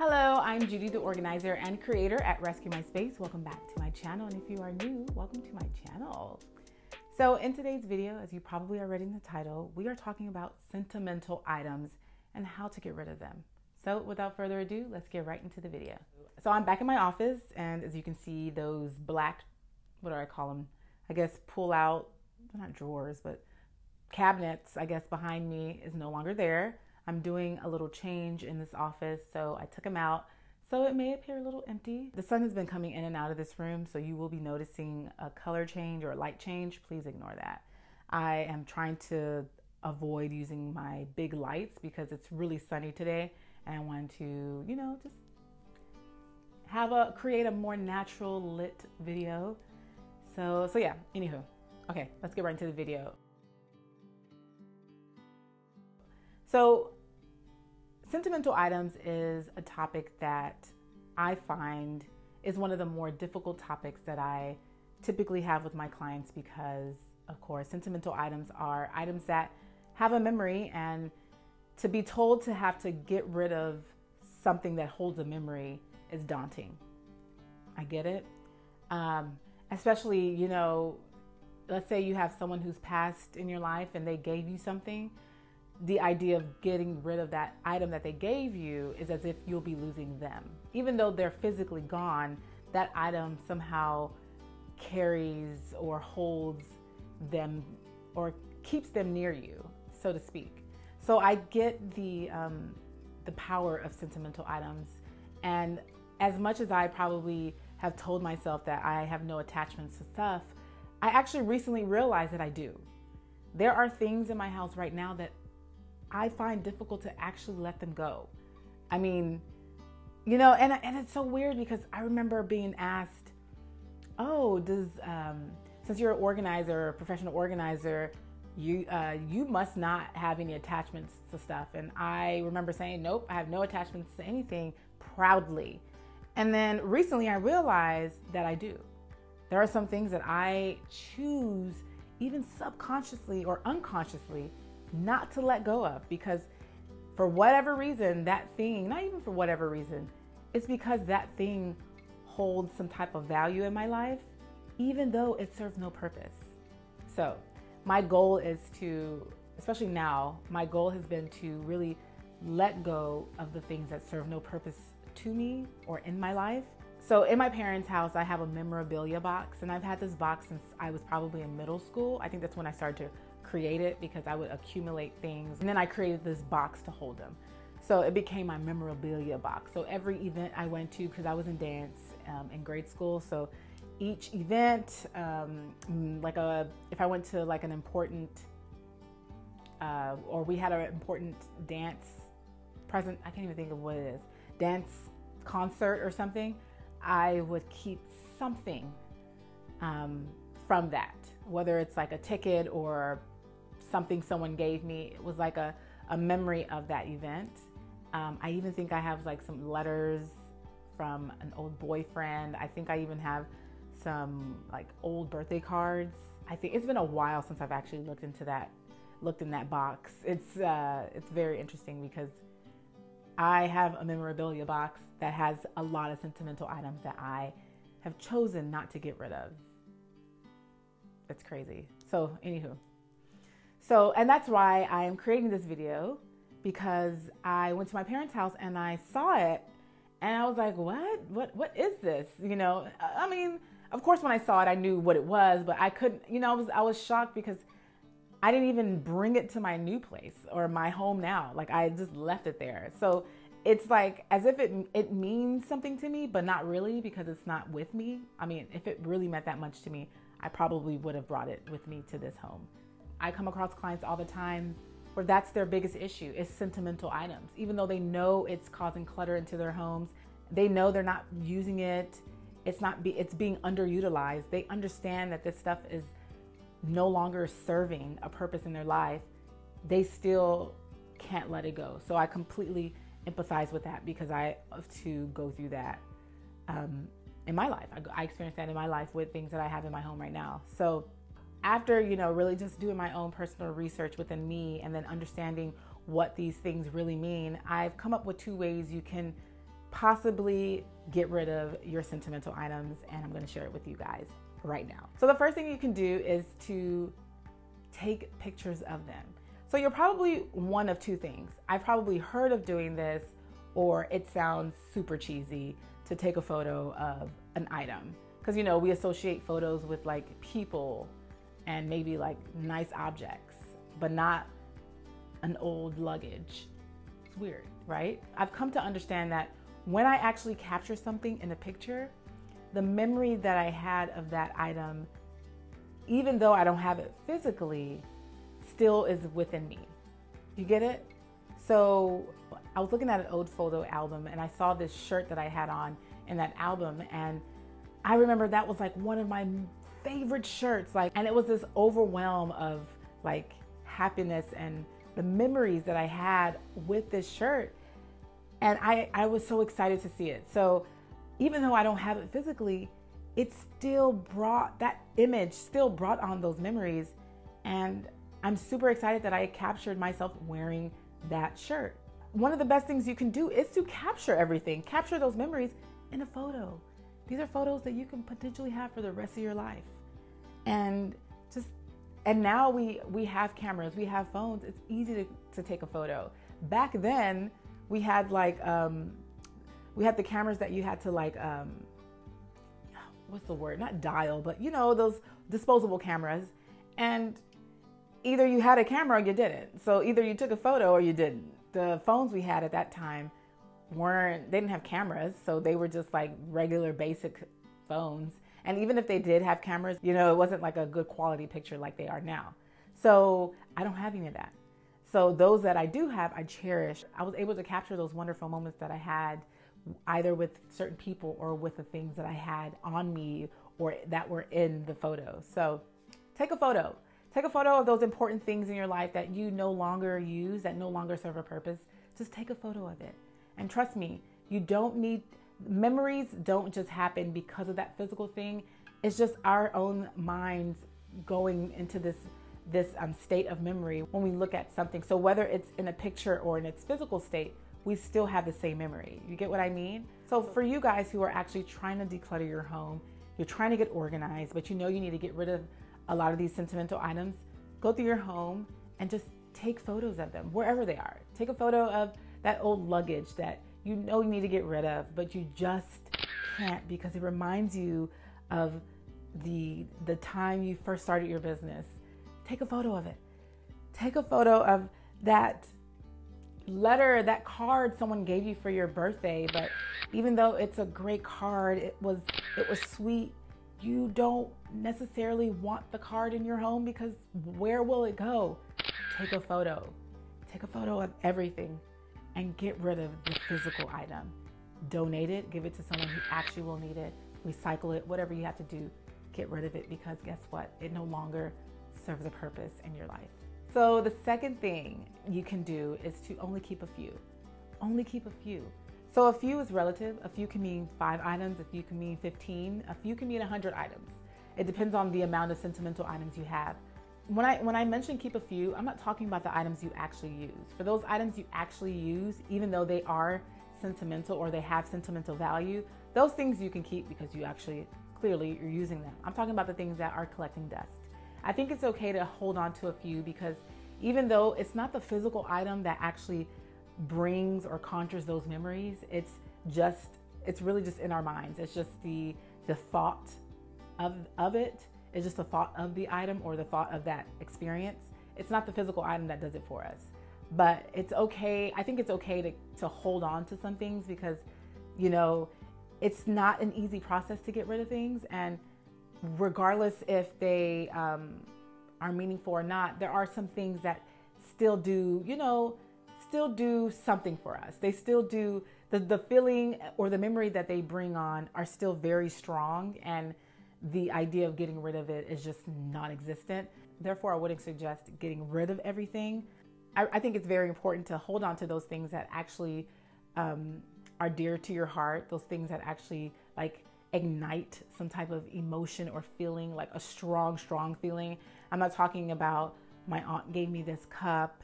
Hello, I'm Judi, the organizer and creator at Rescue My Space. Welcome back to my channel, and if you are new, welcome to my channel. So in today's video, as you probably are reading the title, we are talking about sentimental items and how to get rid of them. So without further ado, let's get right into the video. So I'm back in my office, and as you can see, those black, what do I call them? I guess pull out, not drawers, but cabinets, I guess, behind me is no longer there. I'm doing a little change in this office, so I took them out. So it may appear a little empty. The sun has been coming in and out of this room, so you will be noticing a color change or a light change. Please ignore that. I am trying to avoid using my big lights because it's really sunny today, and I want to, just create a more natural lit video. So yeah, anywho. Okay, let's get right into the video. So sentimental items is a topic that I find is one of the more difficult topics that I typically have with my clients because, of course, sentimental items are items that have a memory, and to be told to have to get rid of something that holds a memory is daunting. I get it. Especially, let's say you have someone who's passed in your life and they gave you something. The idea of getting rid of that item that they gave you is as if you'll be losing them. Even though they're physically gone, that item somehow carries or holds them or keeps them near you, so to speak. So I get the power of sentimental items. And as much as I probably have told myself that I have no attachments to stuff, I actually recently realized that I do. There are things in my house right now that I find difficult to actually let them go. I mean, and it's so weird because I remember being asked, oh, since you're an organizer, a professional organizer, you must not have any attachments to stuff. And I remember saying, nope, I have no attachments to anything, proudly. And then recently I realized that I do. There are some things that I choose, even subconsciously or unconsciously, not to let go of, because for whatever reason, that thing, not even for whatever reason, it's because that thing holds some type of value in my life, even though it serves no purpose. So my goal is to, especially now, my goal has been to really let go of the things that serve no purpose to me or in my life. So in my parents' house, I have a memorabilia box, and I've had this box since I was probably in middle school. I think that's when I started to create it, because I would accumulate things, and then I created this box to hold them. So it became my memorabilia box. So every event I went to, because I was in dance in grade school, so each event, if I went to like an important, or we had an important dance present, I can't even think of what it is, dance concert or something, I would keep something from that, whether it's like a ticket or something someone gave me. It was like a memory of that event. I even think I have like some letters from an old boyfriend. I think I even have some like old birthday cards. I think it's been a while since I've actually looked in that box. It's very interesting because I have a memorabilia box that has a lot of sentimental items that I have chosen not to get rid of. It's crazy. So anywho. And that's why I am creating this video, because I went to my parents' house and I saw it and I was like, what is this? I mean, of course, when I saw it, I knew what it was, but I couldn't, I was shocked because I didn't even bring it to my new place or my home now. Like, I just left it there. So it's like as if it means something to me, but not really, because it's not with me. I mean, if it really meant that much to me, I probably would have brought it with me to this home. I come across clients all the time where that's their biggest issue, is sentimental items. Even though they know it's causing clutter into their homes, they know they're not using it, it's being underutilized. They understand that this stuff is no longer serving a purpose in their life. They still can't let it go. So I completely empathize with that, because I have to go through that in my life. I experienced that in my life with things that I have in my home right now. So after, really just doing my own personal research within me and then understanding what these things really mean, I've come up with 2 ways you can possibly get rid of your sentimental items, and I'm going to share it with you guys right now. So the first thing you can do is to take pictures of them. So you're probably one of two things. I've probably heard of doing this, or it sounds super cheesy to take a photo of an item. Because, you know, we associate photos with like people and maybe like nice objects, but not an old luggage. It's weird, right? I've come to understand that when I actually capture something in a picture, the memory that I had of that item, even though I don't have it physically, still is within me. You get it? So I was looking at an old photo album and I saw this shirt that I had on in that album, and I remember that was like one of my favorite shirts, and it was this overwhelm of like happiness and the memories that I had with this shirt. And I was so excited to see it. So even though I don't have it physically, it still brought, that image still brought on those memories. And I'm super excited that I captured myself wearing that shirt. One of the best things you can do is to capture everything, capture those memories in a photo. These are photos that you can potentially have for the rest of your life. And now we have cameras, we have phones. It's easy to take a photo. Back then, we had like, we had the cameras that you had to like, what's the word? Not dial, but you know, those disposable cameras. And either you had a camera or you didn't. So either you took a photo or you didn't. The phones we had at that time they didn't have cameras. So they were just like regular basic phones. And even if they did have cameras, you know, it wasn't like a good quality picture like they are now. So I don't have any of that. So those that I do have, I cherish. I was able to capture those wonderful moments that I had either with certain people or with the things that I had on me or that were in the photo. So take a photo. Take a photo of those important things in your life that you no longer use, that no longer serve a purpose. Just take a photo of it. And trust me, you don't need, memories don't just happen because of that physical thing. It's just our own minds going into this state of memory when we look at something. So whether it's in a picture or in its physical state, we still have the same memory. You get what I mean? So for you guys who are actually trying to declutter your home, you're trying to get organized, but you know you need to get rid of a lot of these sentimental items, go through your home and just take photos of them wherever they are. Take a photo of that old luggage that you know you need to get rid of, but you just can't because it reminds you of the time you first started your business. Take a photo of it. Take a photo of that letter, that card someone gave you for your birthday, but even though it's a great card, it was sweet, you don't necessarily want the card in your home because where will it go? Take a photo. Take a photo of everything and get rid of the physical item. Donate it, give it to someone who actually will need it, recycle it, whatever you have to do, get rid of it because guess what? It no longer serves a purpose in your life. So the second thing you can do is to only keep a few. Only keep a few. So a few is relative. A few can mean 5 items, a few can mean 15, a few can mean 100 items. It depends on the amount of sentimental items you have. When I mention keep a few, I'm not talking about the items you actually use. For those items you actually use, even though they are sentimental or they have sentimental value, those things you can keep because you actually clearly you're using them. I'm talking about the things that are collecting dust. I think it's okay to hold on to a few because even though it's not the physical item that actually brings or conjures those memories, it's really just in our minds. It's just the thought of it. It's just the thought of the item or the thought of that experience. It's not the physical item that does it for us. But it's okay. I think it's okay to hold on to some things because, you know, it's not an easy process to get rid of things. And regardless if they are meaningful or not, there are some things that still do, still do something for us. They still do, the feeling or the memory that they bring on are still very strong, and the idea of getting rid of it is just non-existent. Therefore, I wouldn't suggest getting rid of everything. I think it's very important to hold on to those things that actually are dear to your heart, those things that actually like ignite some type of emotion or feeling, like a strong feeling. I'm not talking about my aunt gave me this cup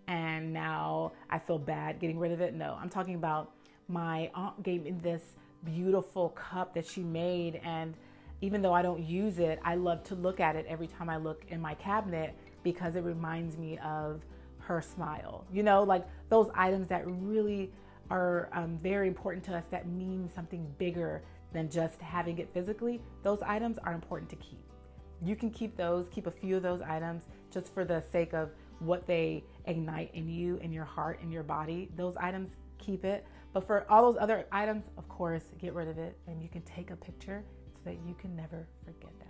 and now I feel bad getting rid of it. No, I'm talking about my aunt gave me this beautiful cup that she made, and even though I don't use it, I love to look at it every time I look in my cabinet because it reminds me of her smile. You know, like those items that really are very important to us, that mean something bigger than just having it physically. Those items are important to keep. You can keep those, keep a few of those items just for the sake of what they ignite in you, in your heart, in your body. Those items, keep it. But for all those other items, of course, get rid of it, and you can take a picture so that you can never forget them.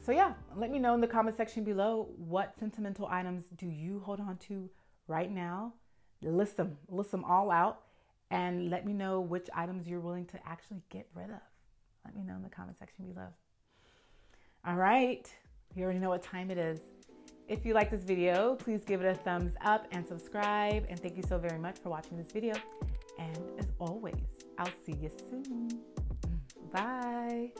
So yeah, let me know in the comment section below, what sentimental items do you hold on to right now? List them all out, and let me know which items you're willing to actually get rid of. Let me know in the comment section below. All right, you already know what time it is. If you like this video, please give it a thumbs up and subscribe. And thank you so very much for watching this video. And as always, I'll see you soon. Bye.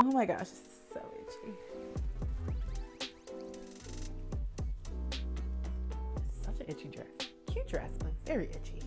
Oh my gosh, this is so itchy. Such an itchy dress. Cute dress, but very itchy.